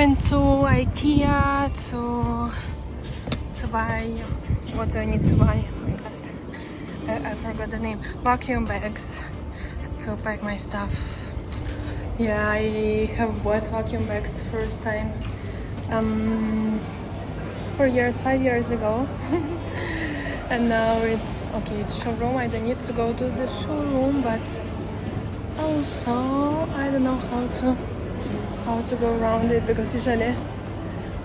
coming to IKEA to buy what do I need to buy? Oh my god, I forgot the name. Vacuum bags to pack my stuff. Yeah, I have bought vacuum bags first time 5 years ago. And now it's okay, it's showroom. I don't need to go to the showroom, but also I don't know how to go around it, because usually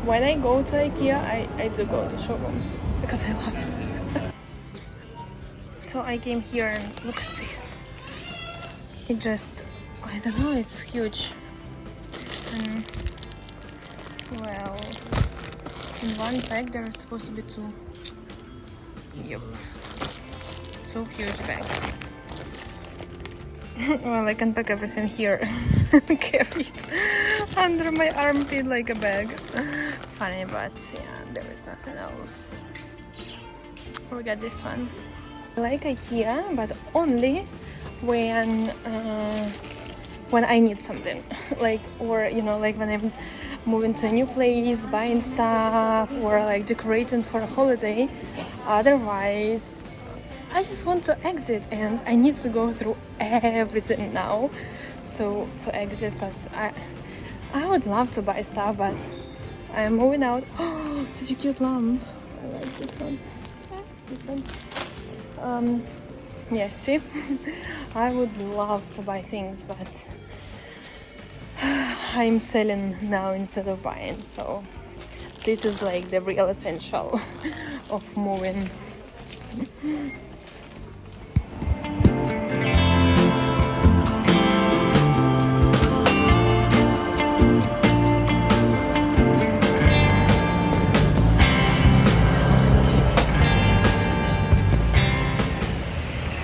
when I go to IKEA I do go to showrooms because I love it. So I came here and look at this. It just, I don't know, it's huge. And well, in one pack there are supposed to be two. Yep, two huge bags. Well, I can pack everything here. Carry it under my armpit like a bag. Funny, but yeah, there is nothing else. We got this one. I like IKEA, but only when I need something, like, or you know, like when I'm moving to a new place, buying stuff, or like decorating for a holiday. Otherwise, I just want to exit, and I need to go through everything now to exit, because I would love to buy stuff, but I'm moving out. Oh, such a cute lamp. I like this one. Yeah, this one. Yeah, see? I would love to buy things, but I'm selling now instead of buying, so this is like the real essential of moving.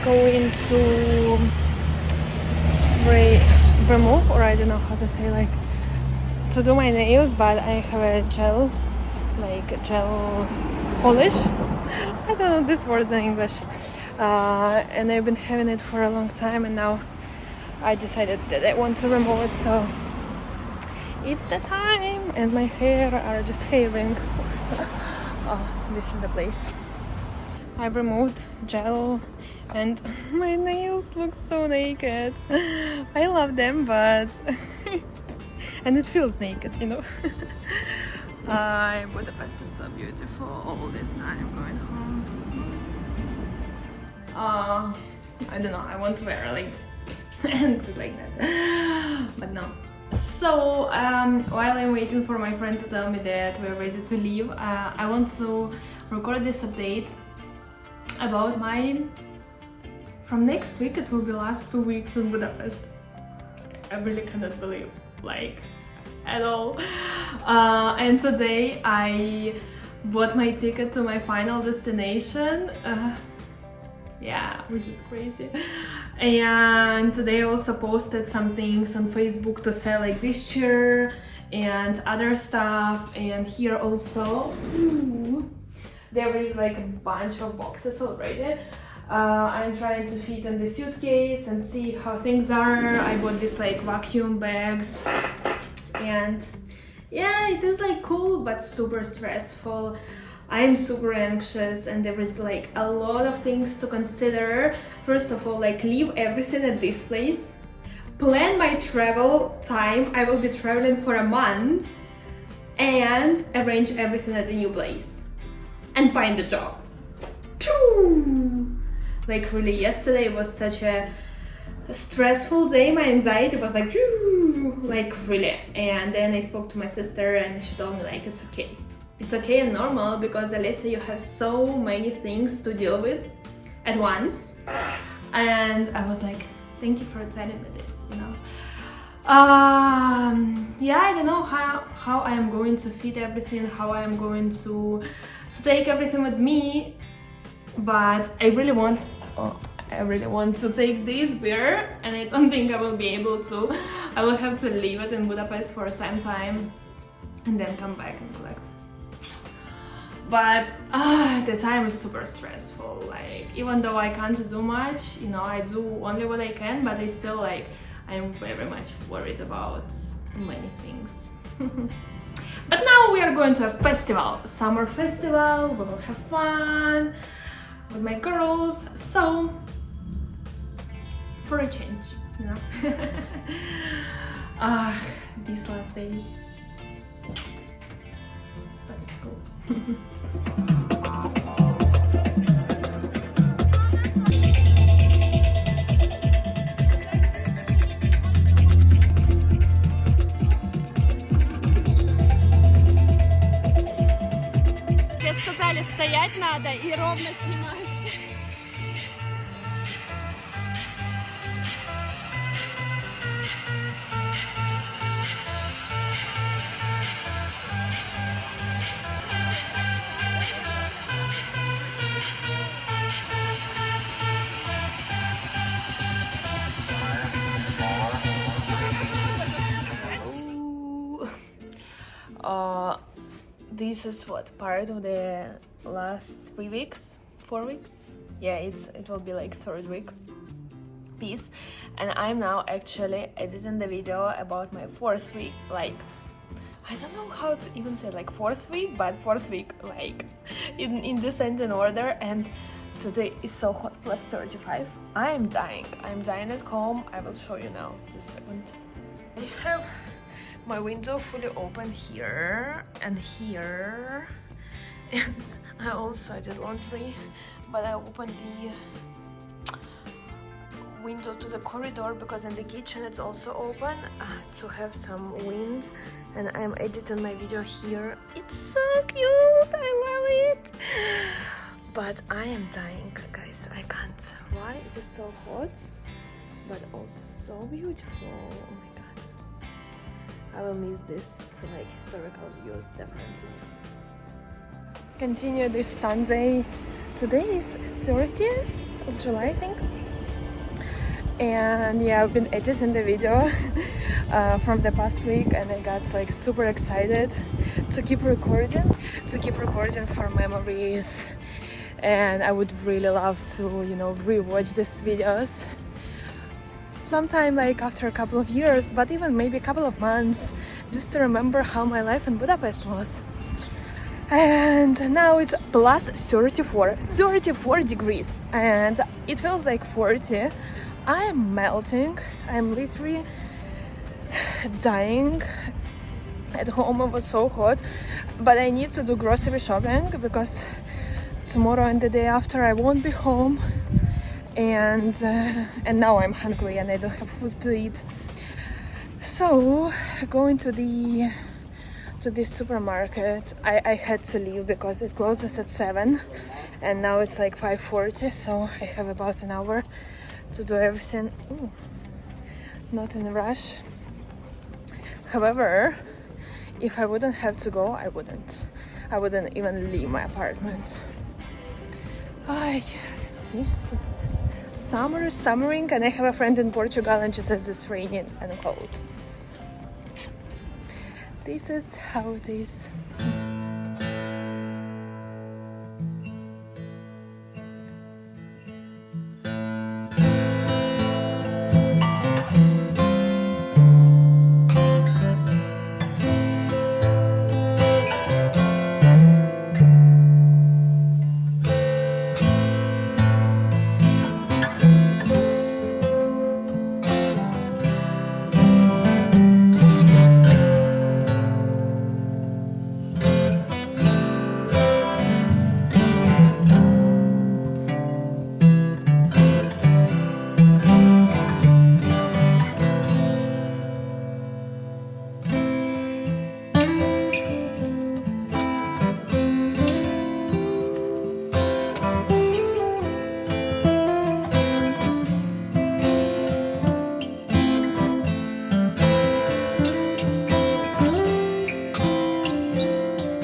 Going to remove, or I don't know how to say, like, to do my nails, but I have a gel polish. I don't know this word in English, and I've been having it for a long time, and now I decided that I want to remove it, so it's the time, and my hair are just hairing. Oh, this is the place. I've removed gel, and my nails look so naked. I love them, but and it feels naked, you know. Budapest is so beautiful all this time going home. I don't know, I want to wear like this and sit like that, but no. So while I'm waiting for my friend to tell me that we're ready to leave, I want to record this update about from next week. It will be last 2 weeks in Budapest. I really cannot believe, like, at all. And today I bought my ticket to my final destination. Yeah, which is crazy. And today I also posted some things on Facebook to sell, like this chair and other stuff. And here also there is like a bunch of boxes already. I'm trying to fit in the suitcase and see how things are. I bought these like vacuum bags, and yeah, it is like cool but super stressful. I am super anxious, and there is like a lot of things to consider. First of all, like, leave everything at this place, plan my travel time. I will be traveling for a month, and arrange everything at the new place, and find a job. Like, really, yesterday was such a stressful day. My anxiety was like really. And then I spoke to my sister, and she told me, like, it's okay and normal, because Olesia, you have so many things to deal with at once. And I was like, thank you for telling me this, you know. Yeah, I don't know how I am going to fit everything, how I am going to take everything with me, but I really want to take this beer, and I don't think I will be able to. I will have to leave it in Budapest for some time and then come back and collect. But the time is super stressful. Like, even though I can't do much, you know, I do only what I can, but I still, like, I'm very much worried about many things. But now we are going to a festival, summer festival. We will have fun with my girls. So for a change, you know. These last days. But it's cool. Сказали, стоять надо и ровно снимать. This is what part of the last 4 weeks. Yeah, it will be like third week piece, and I'm now actually editing the video about my fourth week. Like, I don't know how to even say like fourth week, but fourth week, like in descending order. And today is so hot, plus 35. I'm dying at home. I will show you now this second. I have my window fully open here and here, and I did laundry, but I opened the window to the corridor because in the kitchen it's also open to have some wind, and I'm editing my video here. It's so cute, I love it, but I am dying, guys. I can't. Why? It is so hot, but also so beautiful. Oh my god, I will miss this like historical views, definitely. Continue this Sunday. Today is 30th of July, I think. And yeah, I've been editing the video from the past week, and I got like super excited to keep recording for memories. And I would really love to, you know, rewatch these videos sometime like after a couple of years, but even maybe a couple of months, just to remember how my life in Budapest was. And now it's plus 34 degrees, and it feels like 40. I am melting. I'm literally dying. At home it was so hot, but I need to do grocery shopping because tomorrow and the day after I won't be home. And now I'm hungry and I don't have food to eat. So going to the supermarket, I had to leave because it closes at 7, and now it's like 5:40, so I have about an hour to do everything. Ooh, not in a rush. However, if I wouldn't have to go, I wouldn't even leave my apartment. See, it's summering, and I have a friend in Portugal and she says it's raining and cold. This is how it is.